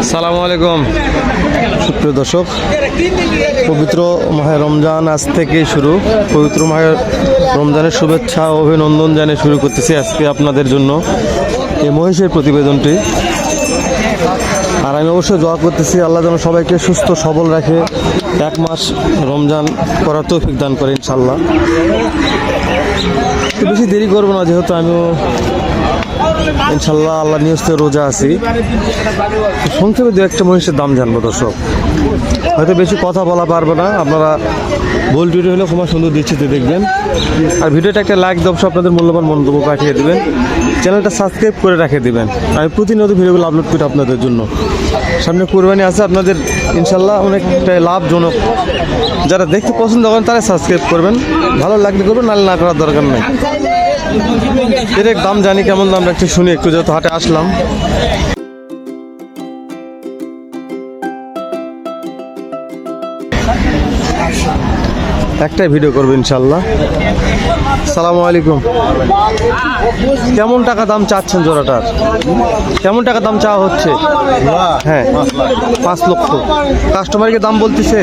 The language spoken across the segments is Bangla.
আসসালামু আলাইকুম সুপ্রিয় দর্শক, পবিত্র মাহে রমজান আজ থেকে শুরু। পবিত্র মাহে রমজানের শুভেচ্ছা ও অভিনন্দন জানিয়ে শুরু করতেছি আজকে আপনাদের জন্য এই মহিষের প্রতিবেদনটি। আর আমি অবশ্যই দোয়া করতেছি আল্লাহ যেন সবাইকে সুস্থ সবল রাখে, এক মাস রমজান করার তৌফিক দান করে ইনশাল্লাহ। বেশি দেরি করবো না, যেহেতু আমিও ইনশাল্লাহ আল্লাহ নিয়স্তে রোজা আছি। সংক্ষেপে দু একটা মহিষের দাম জানবো দর্শক, হয়তো বেশি কথা বলা পারবো না, আপনারা ভুল ভিডিও হলে ক্ষমা সুন্দর দৃষ্টিতে দেখবেন। আর ভিডিওটা একটা লাইক দিয়ে আপনাদের মূল্যবান মন্তব্য পাঠিয়ে দেবেন, চ্যানেলটা সাবস্ক্রাইব করে রেখে দেবেন। আমি প্রতিনিয়ত ভিডিওগুলো আপলোড করি আপনাদের জন্য। সামনে কুরবানি আছে, আপনাদের ইনশাল্লাহ অনেকটাই লাভজনক। যারা দেখতে পছন্দ করেন তারা সাবস্ক্রাইব করবেন, ভালো লাগলে করবেন, নাহলে না করার দরকার নেই। এর এক দাম জানি, কেমন দাম একটু শুনি, একটু যেহেতু হাটে আসলাম। একটাই ভিডিও করবো ইনশাল্লাহ। সালামু আলাইকুম। কেমন টাকা দাম চাচ্ছেন জোড়াটার? কেমন টাকা দাম চাওয়া হচ্ছে? হ্যাঁ, 5 লক্ষ। কাস্টমারকে দাম বলতেছে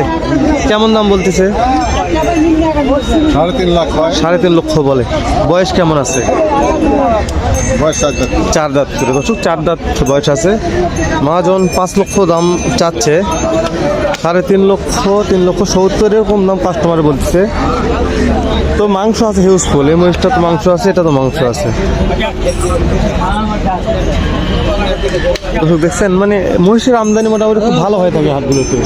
কেমন দাম বলতেছে? 3.5 লাখ। 3.5 লক্ষ বলে। বয়স কেমন আছে? বয়স 4 দাঁত করে দর্শক, 4 দাঁত বয়স আছে। মহাজন 5 লক্ষ দাম চাচ্ছে, 3.5 লক্ষ, 3,70,000 এরকম দাম কাস্টমারে বলতেছে। তো মাংস আছে হিউজফুল, এই মহিষটা তো মাংস আছে, এটা তো মাংস আছে দর্শক। দেখছেন মানে মহিষের আমদানি মোটামুটি খুব ভালো হয়ে থাকে হাটগুলোতে,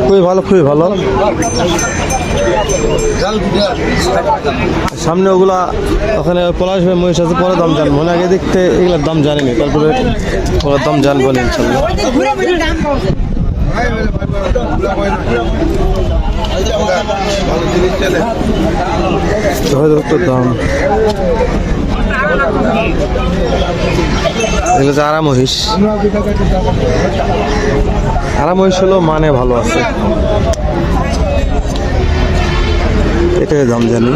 খুবই ভালো, খুবই ভালো। সামনে ওগুলা ওখানে পলাশ ভাই মহিষ আছে, পরে দাম জানবো না, আগে দেখতে এগুলোর দাম জানিনি, তারপরে ওগুলোর দাম জানবো না ইনশাল্লাহ। দাম এগুলো যে আরা মহিষ, আরা মহিষ হলো মানে ভালো আছে, এটাই দাম জানি।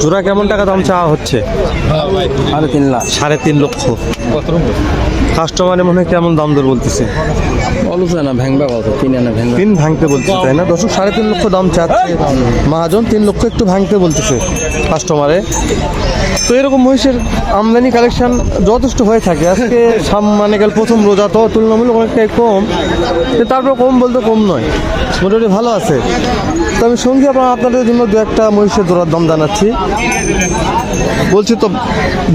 জোড়া কেমন টাকা দাম চাওয়া হচ্ছে? 3.5 লাখ। 3.5 লক্ষ। কাস্টমারে মনে হয় কেমন দাম দর বলতেছে? বলছে না ভাঙবা কত? 3 ভাঙতে বলতেছে, তাই না দর্শক? 3.5 লক্ষ দাম চাচ্ছে মহাজন, 3 লক্ষ একটু ভাঙতে বলতেছে কাস্টমারে। তো এরকম মহিষের আমদানি কালেকশন যথেষ্ট হয়ে থাকে। আজকে মানে গেল প্রথম রোজা, তো তুলনামূলক অনেকটাই কম, তারপর কম বলতে কম নয়, মোটামুটি ভালো আছে। তো আমি সঙ্গে আপনাদের জন্য দু একটা মহিষের জোড়ার দাম জানাচ্ছি। বলছি তো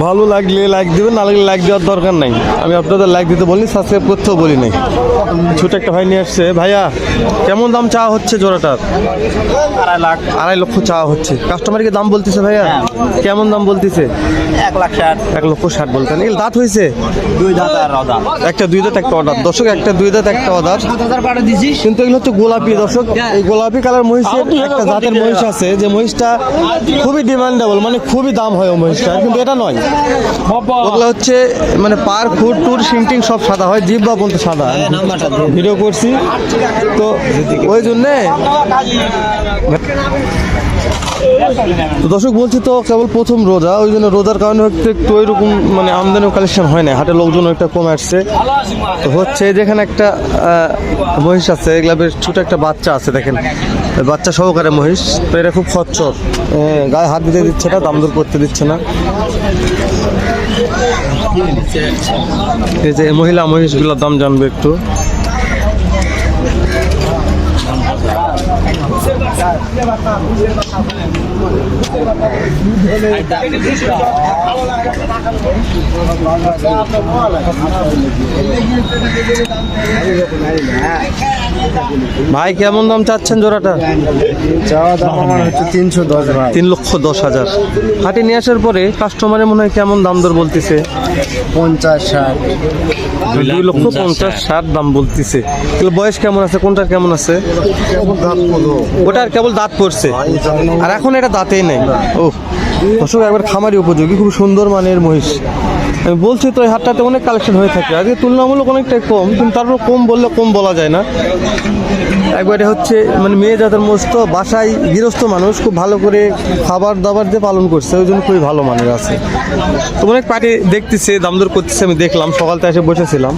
ভালো লাগলে লাইক দেবেন, না লাগলে লাইক দেওয়ার দরকার নাই। আমি আপনাদের লাইক দিতে বলিনি, সাবস্ক্রাইব করতেও বলি নাই। ছোট একটা ভাই নিয়ে আসছে। ভাইয়া কেমন দাম চাওয়া হচ্ছে জোড়াটার? 2.5 লক্ষ চাওয়া হচ্ছে। কাস্টমারকে দাম বলতেছে ভাইয়া কেমন দাম বলতেছে? 1,60,000 বলতেন। এগুলো দাঁত হয়েছে? 2 দাঁত আর দাঁত। একটা 2 দাঁত একটা অর্ডার দর্শক, একটা 2 দাঁত একটা অর্ডার। কিন্তু এগুলো হচ্ছে গোলাপি দর্শক, এই গোলাপি কালার মহিষের একটা জাতের মহিষ আছে, যে মহিষটা খুবই ডিমান্ডেবল, মানে খুবই দাম হয় ওই মহিষটা, কিন্তু এটা নয়। ওগুলো হচ্ছে মানে পার ফুট টুর সিংটিং সব সাদা হয়, জিব্বা পর্যন্ত সাদা। ভিডিও করছি তো ওই জন্যে। তো দর্শক বলছি তো কেবল প্রথম রোজা, ওই জন্য রোজার কারণে একটু ওইরকম মানে আমদানি কালেকশন হয় না, হাটের লোকজন একটা কমে আসছে। তো হচ্ছে যেখানে একটা মহিষ আছে, এগুলা বেশ ছোট একটা বাচ্চা আছে, দেখেন বাচ্চা সহকারে মহিষ। তো এটা খুব খচ্চর, গায়ে হাত দিতে দিচ্ছে না, দাম দর করতে দিচ্ছে না। এই যে মহিলা মহিষগুলোর দাম জানবো একটু। ভাই কেমন দাম চাচ্ছেন জোড়াটা? চাওয়া দাম আমার হচ্ছে 310 ভাই। 3,10,000। হাটে নিয়ে আসার পরে কাস্টমারের মনে হয় কেমন দাম দর বলতেছে? 50-60। 2,50,000-60 দাম বলতেছে। বয়স কেমন আছে? কোনটার কেমন আছে? দাঁত পড়লো। ওটার কেবল দাঁত পড়ছে, আর এখন এটা দাঁতেই নেই। ও দর্শক একবার খামারি উপযোগী, খুব সুন্দর মানের মহিষ। আমি বলছি তো এই হাটটাতে অনেক কালেকশন হয়ে থাকে, আজকে তুলনামূলক অনেকটাই কম, কিন্তু তারপর কম বললে কম বলা যায় না। একবারে হচ্ছে মানে মেয়ে জাতের মোষ তো, বাসায় গৃহস্থ মানুষ খুব ভালো করে খাবার দাবার দিয়ে পালন করছে, ওই জন্য খুবই ভালো মানের আছে। তো অনেক পার্টি দেখতেছে, দাম দর করতেছে, আমি দেখলাম সকালতে এসে বসেছিলাম,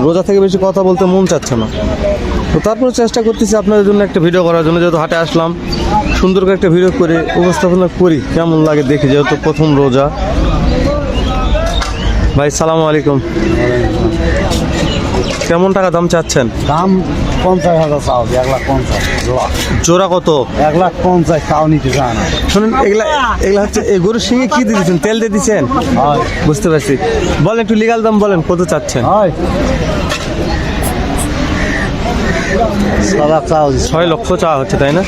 রোজা থেকে বেশি কথা বলতে মন চাচ্ছে না। তো তারপরে চেষ্টা করতেছি আপনাদের জন্য একটা ভিডিও করার জন্য, যেহেতু হাটে আসলাম সুন্দর করে একটা ভিডিও করে উপস্থাপনা করি, কেমন লাগে দেখি, যেহেতু প্রথম রোজা। ভাই সালাম আলাইকুম, কেমন টাকা দাম চাচ্ছেন? দাম 50,000 চাও, 1,50,000 জোড়া কত? 1,50,000 চাও নিতে চায় না। শুনুন, এগুলা এগুলা হচ্ছে এই গরুর শিঙে কি দিয়ে দিচ্ছেন? তেল দিয়ে দিচ্ছেন? হয় বুঝতে পারছি। বলেন একটু লিগাল দাম বলেন, কত চাচ্ছেন? হয় সারা চাও 6 লক্ষ চাওয়া হচ্ছে, তাই না?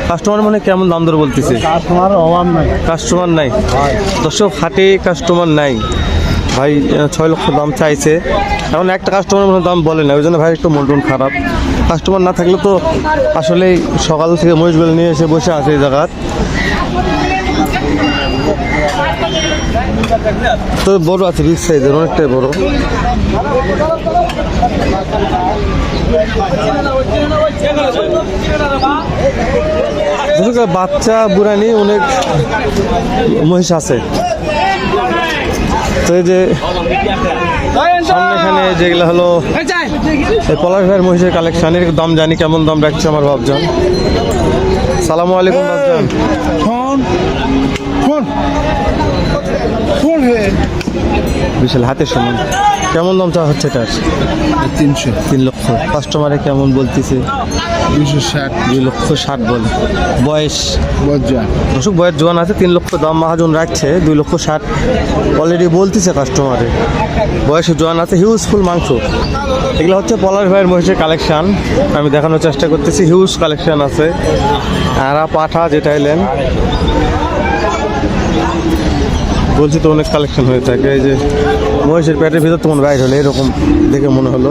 কাস্টমার মানে কেমন দাম দর বলতেছে? তোমার অভাব নাই। কাস্টমার নাই, হয় দর্শক হাটে কাস্টমার নাই ভাই। 6 লক্ষ দাম চাইছে, এখন একটা কাস্টমার মনে হয় দাম বলে না, ওই জন্য ভাই একটু মন টন খারাপ। কাস্টমার না থাকলে তো আসলেই সকাল থেকে মহিষগুলো নিয়ে এসে বসে আছে এই জায়গার। তো বড় আছে, বিগ সাইজের, অনেকটাই বড়। বাচ্চা বুড়ানি অনেক মহিষ আছে। তো এই যে সামনে এখানে যেগুলো হলো এই পলাশ ভাইয়ের মহিষের কালেকশন, এর দাম জানি কেমন দাম রাখছে আমার ভাবজান। সালামু আলাইকুম ভাবজান। বিশাল হাতে শুনুন, কেমন দাম চাওয়া হচ্ছে এটার? 3 লক্ষ। কাস্টমারে কেমন বলতেছে? 2,60,000 বলে। বয়স দর্শক বয়স জোয়ান আছে, 3 লক্ষ দাম মহাজন রাখছে, 2,60,000 অলরেডি বলতেছে কাস্টমারে। বয়সে জোয়ান আছে, হিউজফুল মাংস। এগুলো হচ্ছে পলাশ ভাইয়ের মহিষের কালেকশন, আমি দেখানোর চেষ্টা করতেছি। হিউজ কালেকশন আছে, আর পাঠা যেটা এলেন বলছি তো অনেক কালেকশন হয়ে থাকে। এই যে মহিষের পেটের ভিতর তোমার বাইর হলে এরকম দেখে মনে হলো।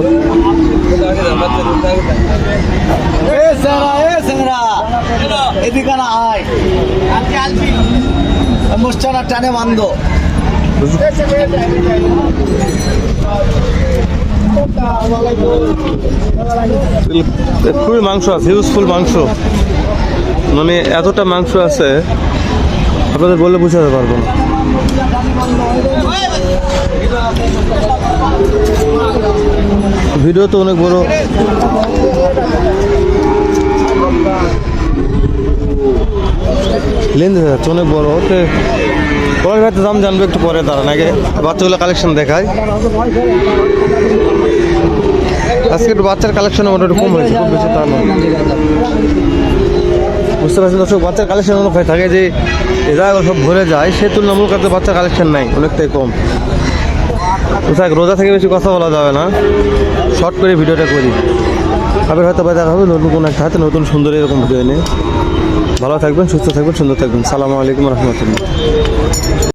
টানে বান্ধ খুবই মাংস আছে, হিউজফুল মাংস, মানে এতটা মাংস আছে আপনাদের বললে বুঝাতে পারবো না। ভিডিও তো অনেক বড়, লেন্স যাচ্ছে অনেক বড়। ওকে পরের ভাইতে দাম জানবো একটু পরে, দাঁড়ান আগে বাচ্চাগুলো কালেকশন দেখায়। আজকে একটু বাচ্চার কালেকশন মোটামুটি কম হয়েছে, খুব বেশি তা নয়। বুঝতে পারছেন দর্শক, বাচ্চার কালেকশন অনেক হয়ে থাকে, যে এ জায়গাগুলো সব ভরে যায়, সে তুলনামূলক বাচ্চার কালেকশন নাই, অনেকটাই কম। রোজা থেকে বেশি কথা বলা যাবে না, শর্ট করে ভিডিওটা করি। আবার হয়তো দেখা হবে নতুন কোনো একটা হাতে নতুন সুন্দর এরকম ভিডিও এনে। ভালো থাকবেন, সুস্থ থাকবেন, সুন্দর থাকবেন। সালামু আলাইকুম রহমতুল্লাহ।